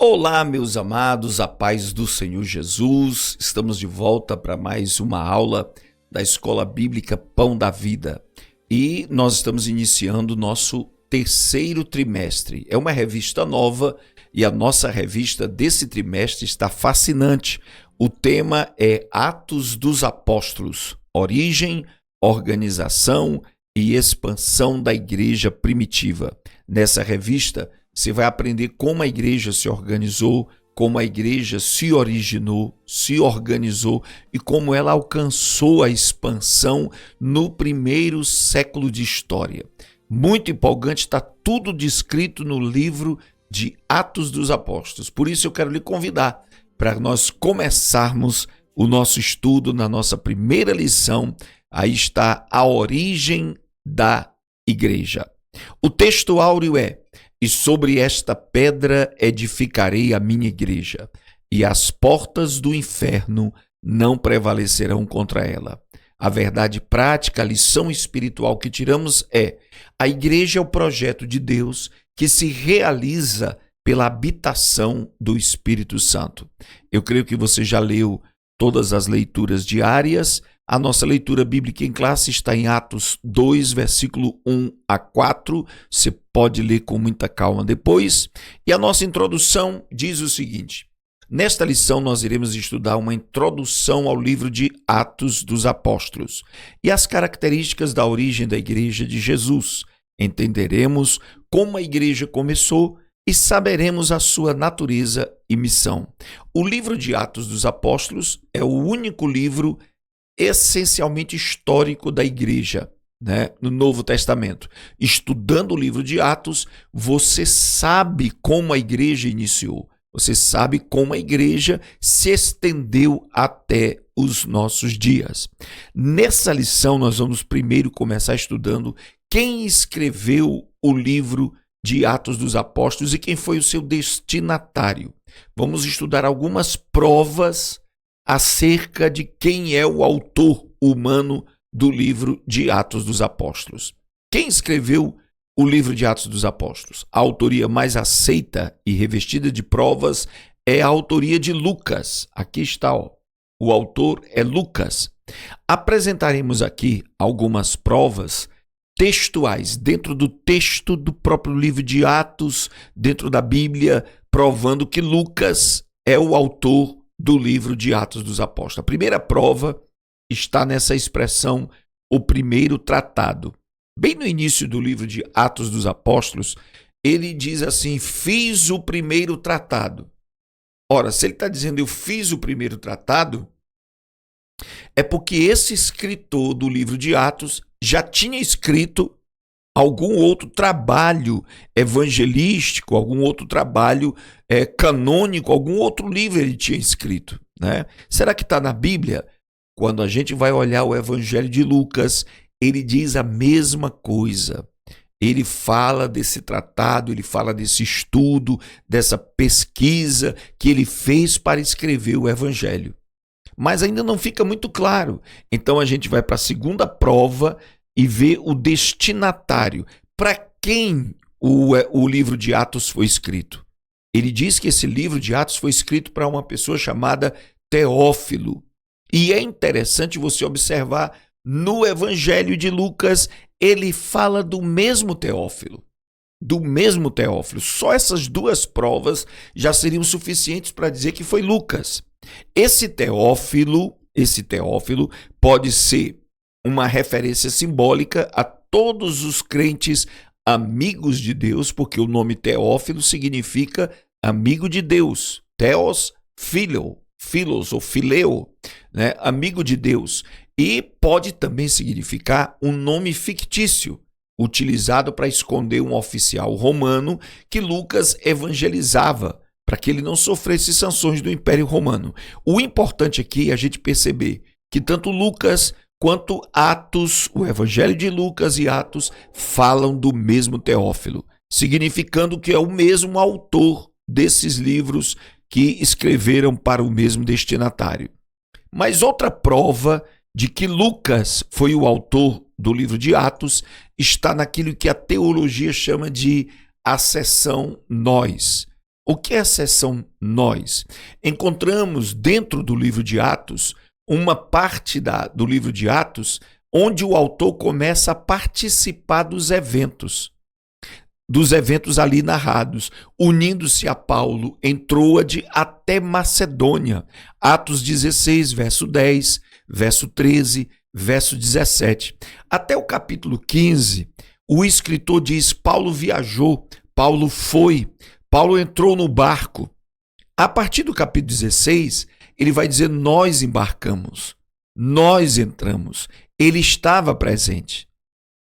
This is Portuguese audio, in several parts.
Olá, meus amados, a paz do Senhor Jesus. Estamos de volta para mais uma aula da Escola Bíblica Pão da Vida. E nós estamos iniciando o nosso terceiro trimestre. É uma revista nova e a nossa revista desse trimestre está fascinante. O tema é Atos dos Apóstolos, origem, organização e expansão da igreja primitiva. Nessa revista, você vai aprender como a igreja se organizou, como a igreja se originou, se organizou e como ela alcançou a expansão no primeiro século de história. Muito empolgante, está tudo descrito no livro de Atos dos Apóstolos. Por isso eu quero lhe convidar para nós começarmos o nosso estudo na nossa primeira lição. Aí está a origem da igreja. O texto áureo é: e sobre esta pedra edificarei a minha igreja, e as portas do inferno não prevalecerão contra ela. A verdade prática, a lição espiritual que tiramos é: a igreja é o projeto de Deus que se realiza pela habitação do Espírito Santo. Eu creio que você já leu todas as leituras diárias. A nossa leitura bíblica em classe está em Atos 2, versículo 1 a 4. Você pode ler com muita calma depois. E a nossa introdução diz o seguinte: nesta lição nós iremos estudar uma introdução ao livro de Atos dos Apóstolos e as características da origem da igreja de Jesus. Entenderemos como a igreja começou e saberemos a sua natureza e missão. O livro de Atos dos Apóstolos é o único livro essencialmente histórico da igreja, no Novo Testamento. Estudando o livro de Atos, você sabe como a igreja iniciou, você sabe como a igreja se estendeu até os nossos dias. Nessa lição, nós vamos primeiro começar estudando quem escreveu o livro de Atos dos Apóstolos e quem foi o seu destinatário. Vamos estudar algumas provas acerca de quem é o autor humano do livro de Atos dos Apóstolos. Quem escreveu o livro de Atos dos Apóstolos? A autoria mais aceita e revestida de provas é a autoria de Lucas. Aqui está, o autor é Lucas. Apresentaremos aqui algumas provas textuais, dentro do texto do próprio livro de Atos, dentro da Bíblia, provando que Lucas é o autor do livro de Atos dos Apóstolos. A primeira prova está nessa expressão, o primeiro tratado. Bem no início do livro de Atos dos Apóstolos, ele diz assim: fiz o primeiro tratado. Ora, se ele está dizendo eu fiz o primeiro tratado, é porque esse escritor do livro de Atos já tinha escrito algum outro trabalho evangelístico, algum outro trabalho canônico, algum outro livro ele tinha escrito, Será que está na Bíblia? Quando a gente vai olhar o Evangelho de Lucas, ele diz a mesma coisa. Ele fala desse tratado, ele fala desse estudo, dessa pesquisa que ele fez para escrever o Evangelho. Mas ainda não fica muito claro. Então a gente vai para a segunda prova e vê o destinatário. Para quem o livro de Atos foi escrito? Ele diz que esse livro de Atos foi escrito para uma pessoa chamada Teófilo. E é interessante você observar, no Evangelho de Lucas, ele fala do mesmo Teófilo. Do mesmo Teófilo. Só essas duas provas já seriam suficientes para dizer que foi Lucas. Esse Teófilo pode ser uma referência simbólica a todos os crentes amigos de Deus, porque o nome Teófilo significa amigo de Deus. Theos, philos ou phileo, amigo de Deus. E pode também significar um nome fictício, utilizado para esconder um oficial romano que Lucas evangelizava, para que ele não sofresse sanções do Império Romano. O importante aqui é a gente perceber que tanto Lucas quanto Atos, o Evangelho de Lucas e Atos, falam do mesmo Teófilo, significando que é o mesmo autor desses livros que escreveram para o mesmo destinatário. Mas outra prova de que Lucas foi o autor do livro de Atos está naquilo que a teologia chama de acessão nós, O que é a seção nós? Encontramos dentro do livro de Atos uma parte do livro de Atos onde o autor começa a participar dos eventos ali narrados, unindo-se a Paulo em Troade até Macedônia. Atos 16, verso 10, verso 13, verso 17. Até o capítulo 15, o escritor diz: Paulo viajou, Paulo foi, Paulo entrou no barco. A partir do capítulo 16, ele vai dizer: nós embarcamos, nós entramos. Ele estava presente.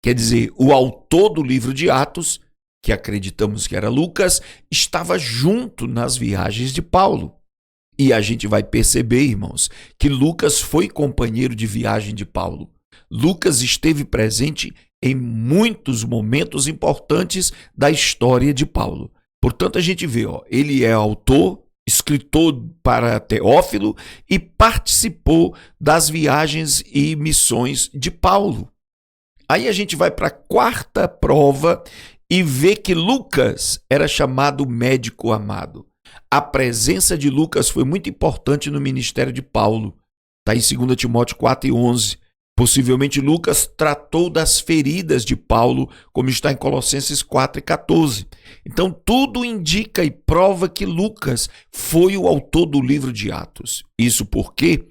Quer dizer, o autor do livro de Atos, que acreditamos que era Lucas, estava junto nas viagens de Paulo. E a gente vai perceber, irmãos, que Lucas foi companheiro de viagem de Paulo. Lucas esteve presente em muitos momentos importantes da história de Paulo. Portanto, a gente vê, ele é autor, escritor para Teófilo e participou das viagens e missões de Paulo. Aí a gente vai para a quarta prova e vê que Lucas era chamado médico amado. A presença de Lucas foi muito importante no ministério de Paulo. Está em 2 Timóteo 4:11. Possivelmente Lucas tratou das feridas de Paulo, como está em Colossenses 4:14. Então tudo indica e prova que Lucas foi o autor do livro de Atos. Isso porque,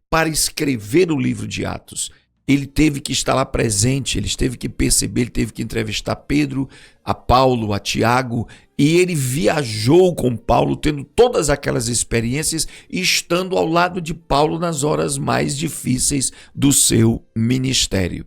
para escrever o livro de Atos, ele teve que estar lá presente, ele teve que perceber, ele teve que entrevistar Pedro, a Paulo, a Tiago, e ele viajou com Paulo, tendo todas aquelas experiências e estando ao lado de Paulo nas horas mais difíceis do seu ministério.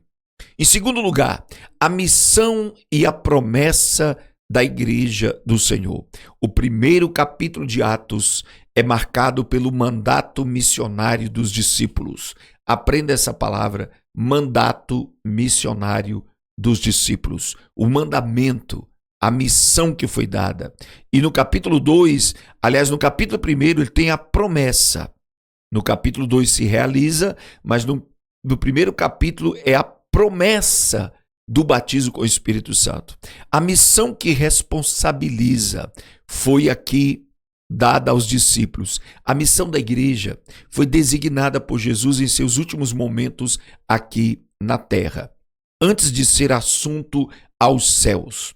Em segundo lugar, a missão e a promessa da Igreja do Senhor. O primeiro capítulo de Atos é marcado pelo mandato missionário dos discípulos. Aprenda essa palavra, mandato missionário dos discípulos. O mandamento, a missão que foi dada. E no capítulo 2, aliás, no capítulo 1, ele tem a promessa. No capítulo 2 se realiza, mas no primeiro capítulo é a promessa do batismo com o Espírito Santo. A missão que responsabiliza foi aqui dada aos discípulos. A missão da igreja foi designada por Jesus em seus últimos momentos aqui na terra, antes de ser assunto aos céus.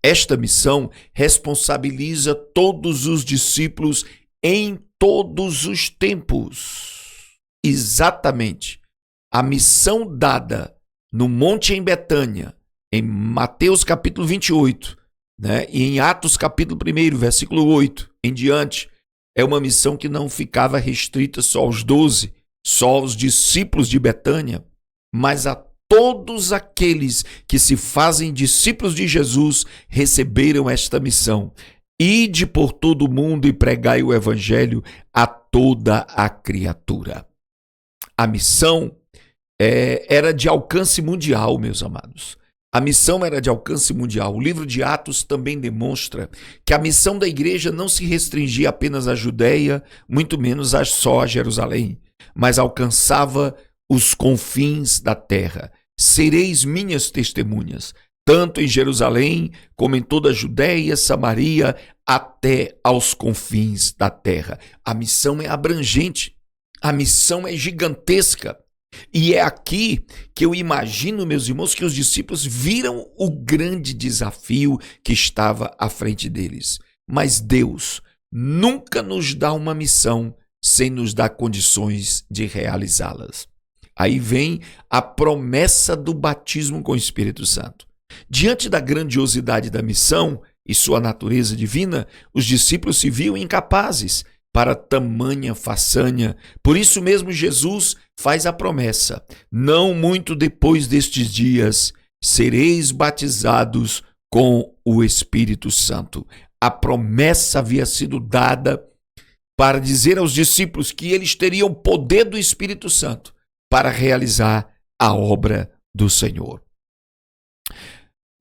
Esta missão responsabiliza todos os discípulos em todos os tempos. Exatamente. A missão dada no monte em Betânia, em Mateus capítulo 28, e em Atos capítulo 1, versículo 8 em diante, é uma missão que não ficava restrita só aos 12, só aos discípulos de Betânia, mas a todos aqueles que se fazem discípulos de Jesus receberam esta missão. Ide por todo o mundo e pregai o evangelho a toda a criatura. A missão era de alcance mundial, meus amados. A missão era de alcance mundial. O livro de Atos também demonstra que a missão da igreja não se restringia apenas à Judéia, muito menos só a Jerusalém, mas alcançava os confins da terra. Sereis minhas testemunhas, tanto em Jerusalém como em toda a Judéia, Samaria, até aos confins da terra. A missão é abrangente, a missão é gigantesca. E é aqui que eu imagino, meus irmãos, que os discípulos viram o grande desafio que estava à frente deles. Mas Deus nunca nos dá uma missão sem nos dar condições de realizá-las. Aí vem a promessa do batismo com o Espírito Santo. Diante da grandiosidade da missão e sua natureza divina, os discípulos se viam incapazes para tamanha façanha. Por isso mesmo Jesus faz a promessa: não muito depois destes dias sereis batizados com o Espírito Santo. A promessa havia sido dada para dizer aos discípulos que eles teriam poder do Espírito Santo para realizar a obra do Senhor.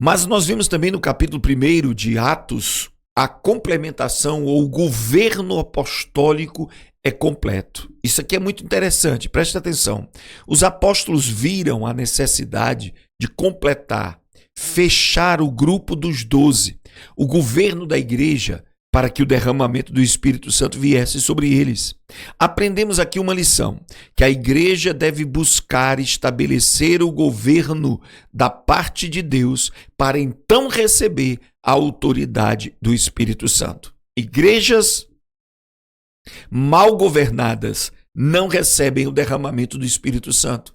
Mas nós vimos também no capítulo 1 de Atos a complementação ou o governo apostólico é completo. Isso aqui é muito interessante, preste atenção. Os apóstolos viram a necessidade de completar, fechar o grupo dos 12. O governo da igreja para que o derramamento do Espírito Santo viesse sobre eles. Aprendemos aqui uma lição, que a igreja deve buscar estabelecer o governo da parte de Deus para então receber a autoridade do Espírito Santo. Igrejas mal governadas não recebem o derramamento do Espírito Santo.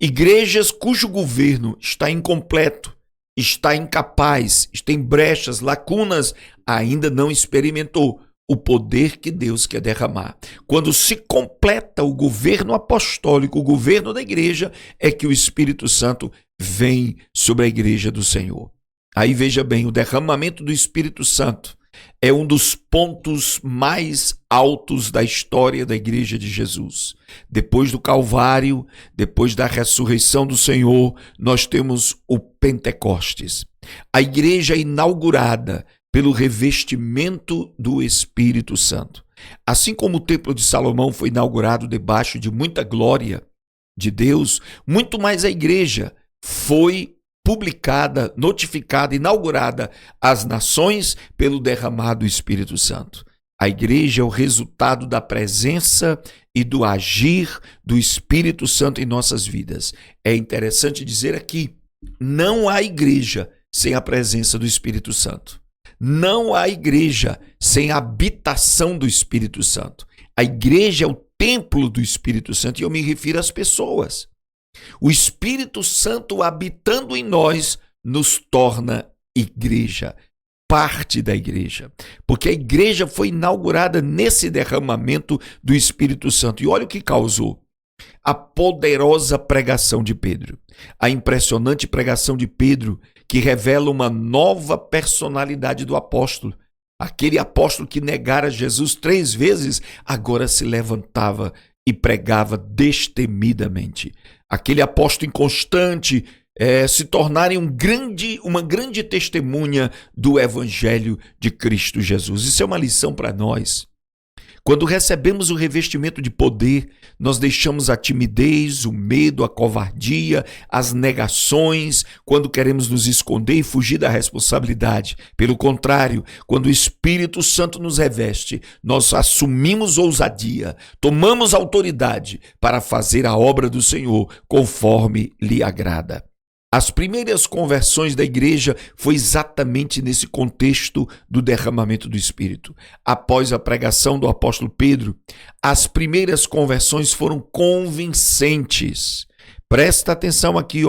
Igrejas cujo governo está incompleto, está incapaz, tem brechas, lacunas, ainda não experimentou o poder que Deus quer derramar. Quando se completa o governo apostólico, o governo da igreja, é que o Espírito Santo vem sobre a igreja do Senhor. Aí veja bem, o derramamento do Espírito Santo é um dos pontos mais altos da história da igreja de Jesus. Depois do Calvário, depois da ressurreição do Senhor, nós temos o Pentecostes. A igreja é inaugurada pelo revestimento do Espírito Santo. Assim como o Templo de Salomão foi inaugurado debaixo de muita glória de Deus, muito mais a igreja foi publicada, notificada, inaugurada às nações pelo derramado Espírito Santo. A igreja é o resultado da presença e do agir do Espírito Santo em nossas vidas. É interessante dizer aqui, não há igreja sem a presença do Espírito Santo. Não há igreja sem a habitação do Espírito Santo. A igreja é o templo do Espírito Santo e eu me refiro às pessoas. O Espírito Santo habitando em nós nos torna igreja, parte da igreja, porque a igreja foi inaugurada nesse derramamento do Espírito Santo. E olha o que causou: a poderosa pregação de Pedro, a impressionante pregação de Pedro, que revela uma nova personalidade do apóstolo. Aquele apóstolo que negara Jesus 3 vezes, agora se levantava e pregava destemidamente. Aquele apóstolo inconstante se tornarem uma grande testemunha do Evangelho de Cristo Jesus. Isso é uma lição para nós. Quando recebemos o revestimento de poder, nós deixamos a timidez, o medo, a covardia, as negações, quando queremos nos esconder e fugir da responsabilidade. Pelo contrário, quando o Espírito Santo nos reveste, nós assumimos ousadia, tomamos autoridade para fazer a obra do Senhor conforme lhe agrada. As primeiras conversões da igreja foi exatamente nesse contexto do derramamento do Espírito. Após a pregação do apóstolo Pedro, as primeiras conversões foram convincentes. Presta atenção aqui,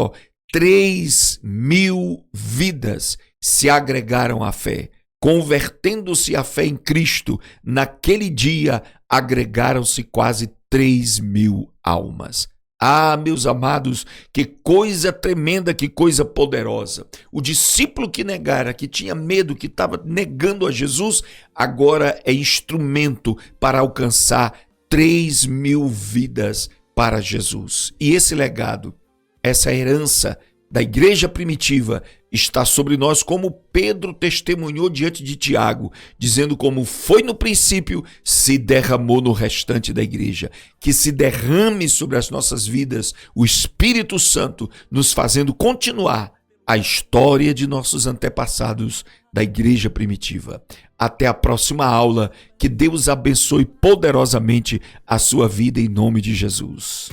3.000 vidas se agregaram à fé. Convertendo-se à fé em Cristo, naquele dia agregaram-se quase 3.000 almas. Ah, meus amados, que coisa tremenda, que coisa poderosa. O discípulo que negara, que tinha medo, que estava negando a Jesus, agora é instrumento para alcançar 3.000 vidas para Jesus. E esse legado, essa herança da igreja primitiva está sobre nós, como Pedro testemunhou diante de Tiago, dizendo como foi no princípio, se derramou no restante da igreja. Que se derrame sobre as nossas vidas o Espírito Santo, nos fazendo continuar a história de nossos antepassados da igreja primitiva. Até a próxima aula, que Deus abençoe poderosamente a sua vida em nome de Jesus.